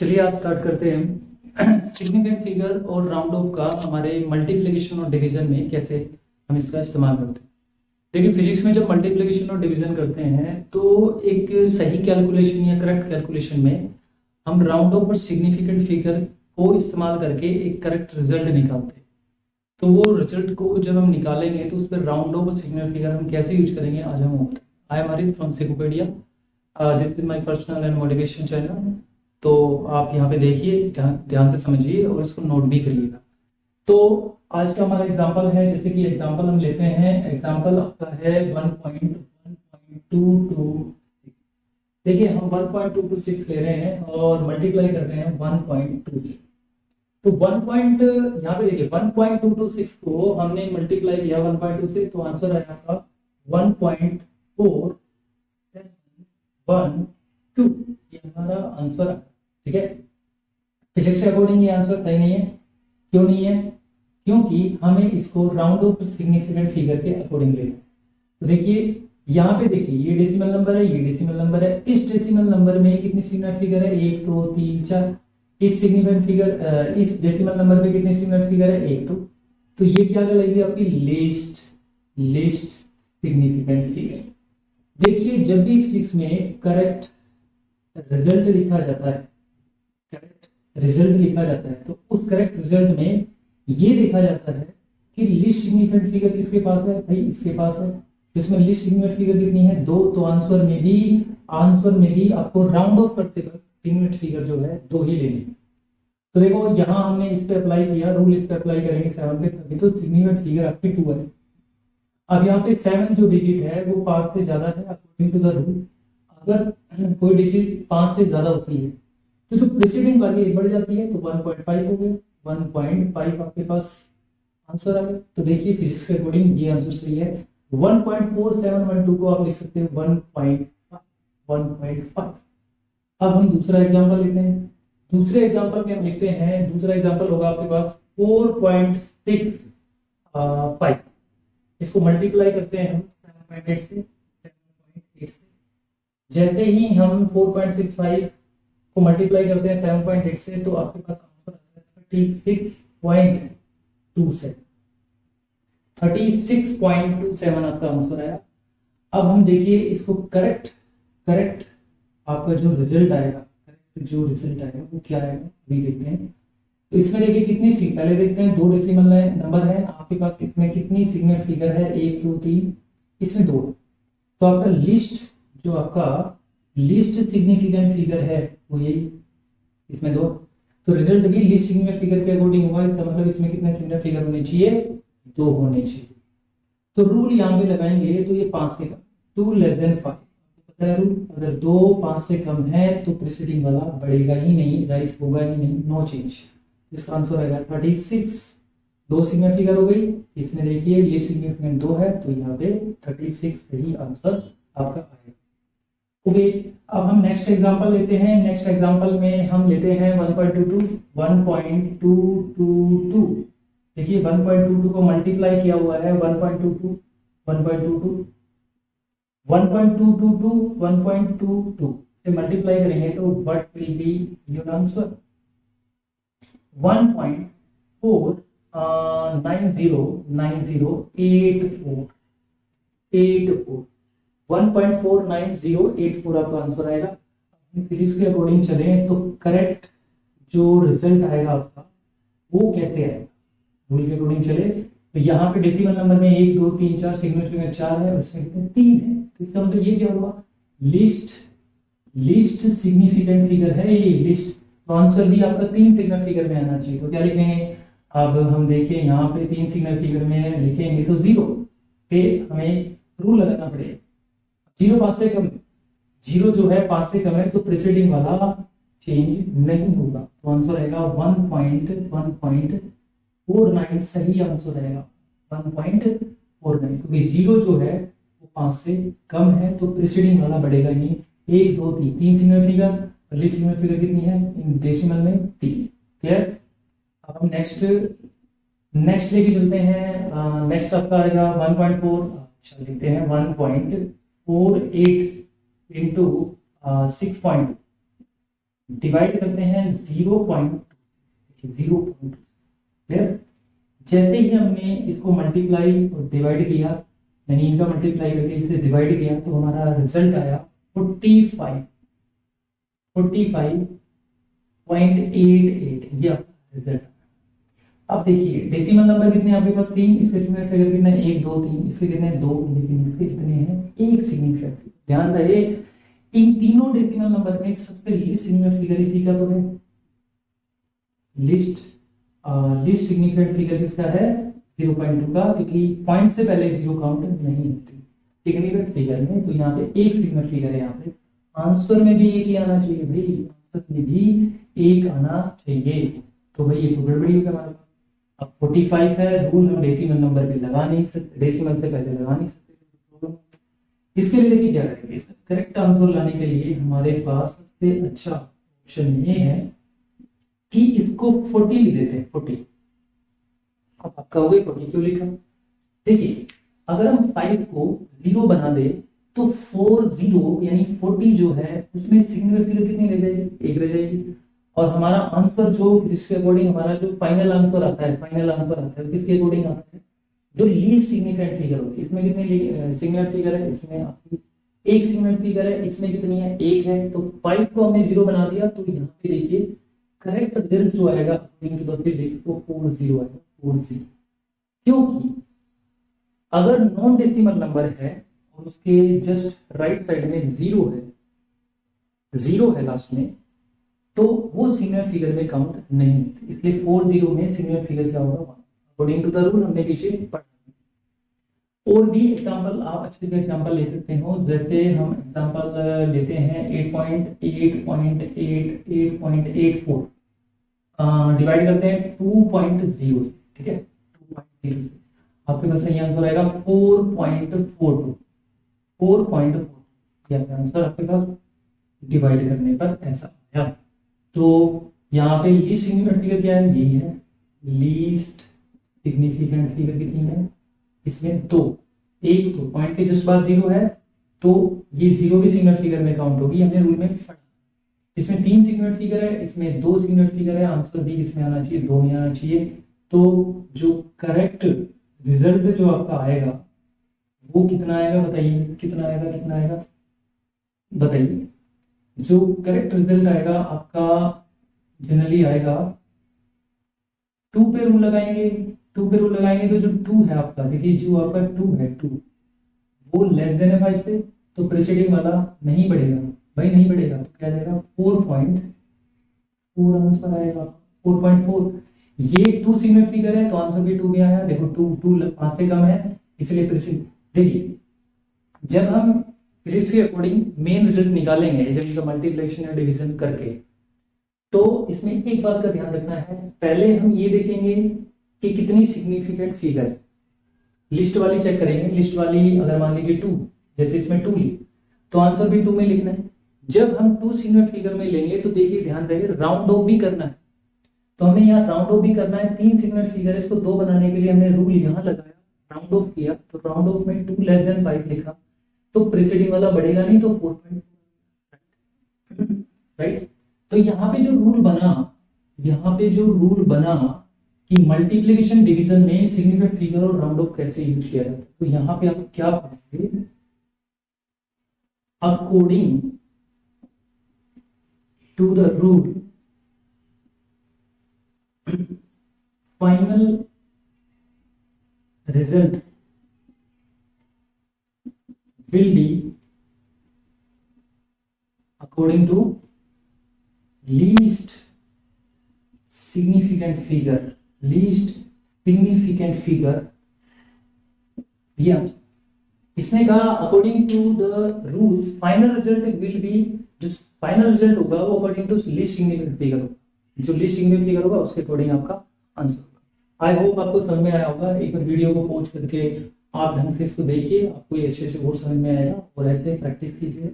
चलिए आज स्टार्ट करते हैं सिग्निफिकेंट फिगर और राउंड ऑफ का हमारे मल्टीप्लिकेशन और डिवीजन में कैसे हम इसका इस्तेमाल करते हैं। देखिए फिजिक्स में जब मल्टीप्लिकेशन और डिवीजन करते हैं तो एक सही कैलकुलेशन या करेक्ट कैलकुलेशन में हम राउंड ऑफ और सिग्निफिकेंट फिगर को इस्तेमाल करके एक करेक्ट रिजल्ट निकालते हैं। तो वो रिजल्ट को जब हम निकालेंगे तो उस पर राउंड ऑफ और सिग्निफिकेंट फिगर हम कैसे यूज करेंगे आज हम I am Harish from Sikopedia. This is my personal and motivation channel. तो आप यहाँ पे देखिए, ध्यान से समझिए और इसको नोट भी करिएगा। तो आज का हमारा एग्जांपल है, जैसे कि एग्जांपल हम लेते हैं, एग्जांपल आपका है 1.1.226। देखिए हम 1.226 ले रहे हैं और मल्टीप्लाई कर रहे हैं 1.2। तो 1 पॉइंट यहाँ पे देखिए 1.226 को हमने मल्टीप्लाई किया 1.2 से, तो आंसर आया आपका 1.4712। ये हमारा आंसर है, ठीक है। फिजिक्स के अकॉर्डिंग ये आंसर सही नहीं है। क्यों नहीं है? क्योंकि हमें इसको राउंड ऑफ सिग्निफिकेंट फिगर के अकॉर्डिंग लेना है। तो देखिए यहाँ पे देखिए ये डेसिमल नंबर है, ये डेसिमल नंबर है। इस डेसिमल नंबर में कितनी सिग्निफिकेंट फिगर है? 1 2 3 4। इस सिग्निफिकेंट फिगर इस डेसिमल नंबर में कितनी सिग्निफिकेंट फिगर है? 1 2। तो ये क्या कहलाएगी आपकी लीस्ट सिग्निफिकेंट फिगर। देखिए जब भी फिजिक्स में करेक्ट रिजल्ट लिखा जाता है, तो उस करेक्ट रिजल्ट में ये देखा जाता है कि लीस्ट सिग्निफिकेंट फिगर किसके पास है? भाई इसके पास है। इसमें लीस्ट सिग्निफिकेंट फिगर कितनी है? 2। तो आंसर में भी आपको राउंड ऑफ करते वक्त सिग्निफिकेंट फिगर जो है 2 ही लेनी है। तो देखो यहाँ हमने इस पे अप्लाई किया, रूल इस पे अप्लाई करेंगे 7 पे, तभी तो सिग्निफिकेंट फिगर आपकी 2 है। अब यहाँ पे 7 जो डिजिट है वो 5 से ज्यादा है अकॉर्डिंग टू द रूल। अगर कोई डिजिट 5 से ज्यादा होती है तो जो प्रीसीडिंग वाली बढ़ जाती है, तो 1.5 हो गया। 1.5 आपके पास आंसर आ गया। तो देखिए फिजिक्स के अकॉर्डिंग ये आंसर सही है। 1.4712 को आप लिख सकते हो 1.5। अब हम दूसरा एग्जांपल लेते हैं। दूसरे एग्जांपल में हम लिखते हैं, दूसरा एग्जांपल होगा आपके पास 4.65। इसको मल्टीप्लाई करते हैं हम 7.8 से। जैसे ही हम 4.65 को मल्टीप्लाई करते हैं 7.8 से, तो आपके पास आंसर आता है 36.27। 36.27 आपका आंसर आया। अब हम देखिए इसको करेक्ट आपका जो रिजल्ट आएगा वो क्या आएगा अभी देखते हैं। तो इसमें देखिए कितनी सी, पहले देखते हैं 2 डेसिमल नंबर है आपके पास। इसमें कितनी सिग्निफिकेंट फिगर है? 1 2 3, इसमें 2। तो आपका लीस्ट सिग्निफिकेंट फिगर है वो यही, इसमें 2। तो रिजल्ट भी लीस्ट सिग्निफिकेंट फिगर के अकॉर्डिंग होगा। इसका मतलब इसमें कितने सिग्निफिकेंट फिगर होने चाहिए? 2 होने चाहिए। तो रूल यहाँ पे लगाएंगे तो ये 5 से कम, 2 लेस देन 5। पता है रूल, अगर 2 5 से कम है तो प्रीसीडिंग वाला बढ़ेगा ही नहीं, राइज होगा ही नहीं, नो चेंज। इसका आंसर आएगा 36। 2 सिग्निफिकेंट फिगर हो गई। इसमें देखिए ये सिग्निफिकेंट 2 है, तो यहाँ पे 36 सही आंसर आपका आएगा। ओके, अब हम नेक्स्ट एग्जांपल लेते हैं। नेक्स्ट एग्जांपल में हम लेते हैं 1.22। देखिए 1.22 को मल्टीप्लाई किया हुआ है 1.22 से मल्टीप्लाई करेंगे तो what will be your answer? 1.49084। 1.49084 आपका आंसर आएगा। फिजिक्स के अकॉर्डिंग चले तो करेक्ट जो रिजल्ट आएगा आपका वो कैसे आएगा? रूल के अकॉर्डिंग चले तो यहाँ पे डेसिमल नंबर में 1 2 3 4 सिग्निफिकेंट 4 है, उसमें कितने 3 है। तो इसका मतलब ये क्या हुआ? लीस्ट सिग्निफिकेंट फिगर है ये लिस्ट। तो आंसर भी आपका 3 सिग्निफिकेंट फिगर में आना चाहिए। तो क्या लिखेंगे? अब हम देखिए यहाँ पे 3 सिग्निफिकेंट फिगर में लिखेंगे तो 0 पे हमें रूल लगाना पड़ेगा। 0 5 से कम, 0 जो है 5 से कम है तो प्रीसीडिंग वाला चेंज नहीं होगा। तो आंसर आएगा 1.49 सही आंसर रहेगा 1.49, क्योंकि 0 जो है वो 5 से कम है तो प्रीसीडिंग वाला बढ़ेगा नहीं। 1 2 3 3 सिग्निफिकेंट फिगर, पहली सिग्निफिकेंट फिगर कितनी है इन डेसिमल में? 3। क्लियर? अब हम नेक्स्ट लेके चलते हैं। नेक्स्ट आपका आएगा 1.4। चल लेते हैं 1.48 into 6.2। डिवाइड करते हैं 0.0. क्लियर? जैसे ही हमने इसको मल्टीप्लाई और डिवाइड किया, यानी इनका मल्टीप्लाई करके इसे डिवाइड किया, तो हमारा रिजल्ट आया 45.88. ये आपका रिजल्ट। अब देखिए डेसिमल नंबर कितने आपके पास, 3, इसके सिग्निफिकेंट फिगर कितने, 1 2 3, इसके कितने 2, लेकिन इसके कितने हैं 1 सिग्निफिकेंट। ध्यान रहे इन तीनों डेसिमल नंबर में सबसे लीस्ट सिग्निफिकेंट फिगर इसी का तो है। लीस्ट सिग्निफिकेंट फिगर किसका है, 0.2 का, क्योंकि पॉइंट से पहले 0 काउंट नहीं होती सिग्निफिकेंट फिगर में। तो यहाँ पे 1 सिग्निफिकेंट फिगर है, यहाँ पे आंसर में भी 1 ही आना चाहिए भाई, आंसर में भी 1 आना चाहिए। तो भाई ये तो गड़बड़ी हो गया हमारे पास। अब 45 है, रूल हम डेसिमल नंबर पे लगा नहीं सकते, डेसिमल से पहले लगा नहीं सकते। इसके लिए देखिए क्या करेंगे, करेक्ट आंसर लाने के लिए हमारे पास सबसे अच्छा ऑप्शन ये है कि इसको 40 लिख देते हैं, 40। अब आप कहोगे 40 क्यों लिखा? देखिए अगर हम 5 को 0 बना दे तो 40 यानी 40 जो है उसमें सिग्निफिकेंट फिगर कितनी रह जाएगी, 1 रह जाएगी। और हमारा आंसर जो जिसके अकॉर्डिंग हमारा जो फाइनल आंसर आता है किसके अकॉर्डिंग आता है, जो लीस्ट सिग्निफिकेंट फिगर होती है। इसमें कितने सिग्निफिकेंट फिगर है, इसमें आपकी 1 सिग्निफिकेंट फिगर है, इसमें कितनी है 1 है। तो 5 को हमने 0 बना दिया, तो यहाँ पे देखिए करेक्ट रिजल्ट जो आएगा अकॉर्डिंग टू द फिजिक्स वो 40 आएगा, 40। क्योंकि अगर नॉन डेसिमल नंबर है और उसके जस्ट राइट साइड में 0 है लास्ट में, तो वो सिग्निफिकेंट फिगर में काउंट नहीं होती। इसलिए 40 में सिग्निफिकेंट फिगर क्या होगा, 1 अकॉर्डिंग टू द रूल हमने पीछे पढ़ा। और भी एग्जांपल आप अच्छे से एग्जांपल ले सकते हो, जैसे हम एग्जांपल लेते हैं 8.8.8.8.84 डिवाइड करते हैं 2.0 से, ठीक है 2.0 से आपके पास सही आंसर आएगा 4.42। ये आंसर आपके पास डिवाइड करने पर ऐसा आया। तो यहाँ पे लीस्ट सिग्निफिकेंट फिगर क्या है, यही है लीस्ट सिग्निफिकेंट फिगर कितनी है, इसमें 2, 1 तो पॉइंट के जस्ट बाद 0 है, तो ये 0 भी सिग्निफिकेंट फिगर में काउंट होगी, हमने रूल में पढ़ा। इसमें 3 सिग्निफिकेंट फिगर है, इसमें 2 सिग्निफिकेंट फिगर है, आंसर भी किसमें आना चाहिए, 2 में आना चाहिए। तो जो करेक्ट रिजल्ट जो आपका आएगा वो कितना आएगा बताइए, कितना आएगा बताइए। जो करेक्ट रिजल्ट आएगा आपका जनरली आएगा 2 पे रूल लगाएंगे, तो जो 2 है आपका, देखिए जो आपका 2 है 2 वो लेस देन है 5 से, तो प्रीसीडिंग वाला नहीं बढ़ेगा भाई, नहीं बढ़ेगा, तो क्या जाएगा 4.4 आंसर आएगा 4.4। ये 2 सिग्निफिकेंट फिगर है तो आंसर भी 2 में आया। देखो 2 5 से कम है, इसलिए प्रीसीडिंग। देखिए जब हम फिजिक्स के अकॉर्डिंग मेन रिजल्ट निकालेंगे, जब इनका मल्टीप्लिकेशन या डिवीजन करके, तो इसमें एक बात का ध्यान रखना है, पहले हम ये देखेंगे कि कितनी सिग्निफिकेंट फिगर, लिस्ट वाली चेक करेंगे। लिस्ट वाली अगर मान लीजिए 2, जैसे इसमें 2 ली तो आंसर भी 2 में लिखना है। जब हम 2 सिग्निफिकेंट फिगर में लेंगे तो देखिए ध्यान रहे राउंड ऑफ भी करना है, तो हमें यहाँ राउंड ऑफ भी करना है। 3 सिग्निफिकेंट फिगर है, इसको 2 बनाने के लिए हमने रूल यहाँ लगाया, राउंड ऑफ किया, तो राउंड ऑफ में 2 लेस देन 5 लिखा, तो प्रीसीडिंग वाला बढ़ेगा नहीं, तो 4. राइट। तो यहाँ पे जो रूल बना कि मल्टीप्लिकेशन डिवीजन में सिग्निफिकेंट फिगर और राउंड ऑफ कैसे यूज किया जाता है, तो यहाँ पे आप क्या पढ़ोगे, according to the rule final result will be according to least significant figure दिया। इसने कहा according to the rules final result will be, जो फाइनल रिजल्ट होगा वो according to least significant figure होगा, जो लीस्ट सिग्निफिकेंट फिगर होगा उसके अकॉर्डिंग आपका आंसर होगा। आई होप आपको समझ में आया होगा। एक बार वीडियो को पॉज करके आप ढंग से इसको देखिए, आपको ये अच्छे से और समझ में आएगा, और ऐसे प्रैक्टिस कीजिए।